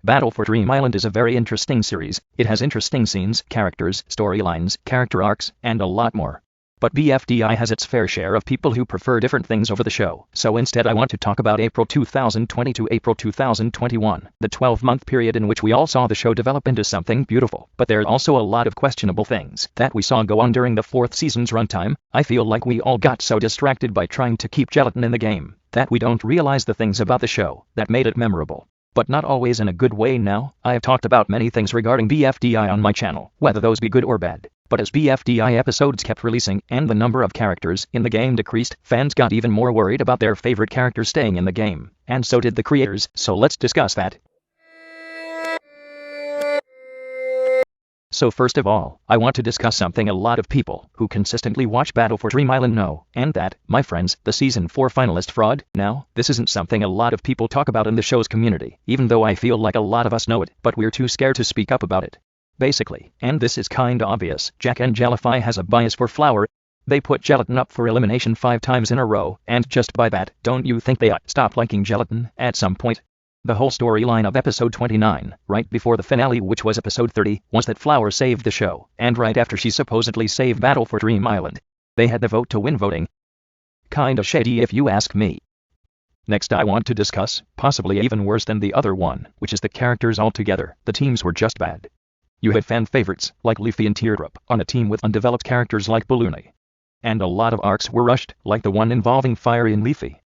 Battle for Dream Island is a very interesting series. It has interesting scenes, characters, storylines, character arcs, and a lot more. But BFDI has its fair share of people who prefer different things over the show, so instead I want to talk about April 2020 to April 2021, the 12-month period in which we all saw the show develop into something beautiful. But there are also a lot of questionable things that we saw go on during the 4th season's runtime. I feel like we all got so distracted by trying to keep gelatin in the game, that we don't realize the things about the show that made it memorable. But not always in a good way. Now, I have talked about many things regarding BFDI on my channel, whether those be good or bad. But as BFDI episodes kept releasing and the number of characters in the game decreased, fans got even more worried about their favorite characters staying in the game. And so did the creators, so let's discuss that. So first of all, I want to discuss something a lot of people who consistently watch Battle for Dream Island know, and that, my friends, the Season 4 finalist fraud. Now, this isn't something a lot of people talk about in the show's community, even though I feel like a lot of us know it, but we're too scared to speak up about it. Basically, and this is kinda obvious, Jack and Jellyfy has a bias for flour. They put gelatin up for elimination 5 times in a row, and just by that, don't you think they ought stop liking gelatin at some point? The whole storyline of episode 29, right before the finale, which was episode 30, was that Flower saved the show, and right after she supposedly saved Battle for Dream Island. They had the vote to win voting. Kinda shady if you ask me. Next I want to discuss, possibly even worse than the other one, which is the characters altogether. The teams were just bad. You had fan favorites, like Leafy and Teardrop, on a team with undeveloped characters like Balloony. And a lot of arcs were rushed, like the one involving Fiery and Leafy.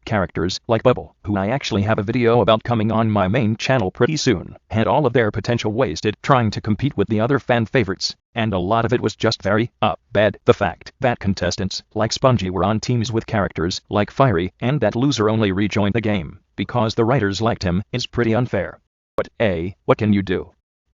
Characters, like Bubble, who I actually have a video about coming on my main channel pretty soon, had all of their potential wasted trying to compete with the other fan favorites, and a lot of it was just very, bad. The fact that contestants, like Spongy, were on teams with characters, like Fiery, and that loser only rejoined the game, because the writers liked him, is pretty unfair. But, what can you do?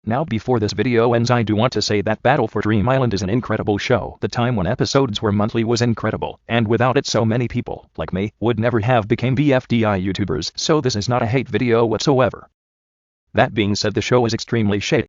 Now before this video ends, I do want to say that Battle for Dream Island is an incredible show. The time when episodes were monthly was incredible, and without it so many people, like me, would never have become BFDI YouTubers, so this is not a hate video whatsoever. That being said, the show is extremely shady.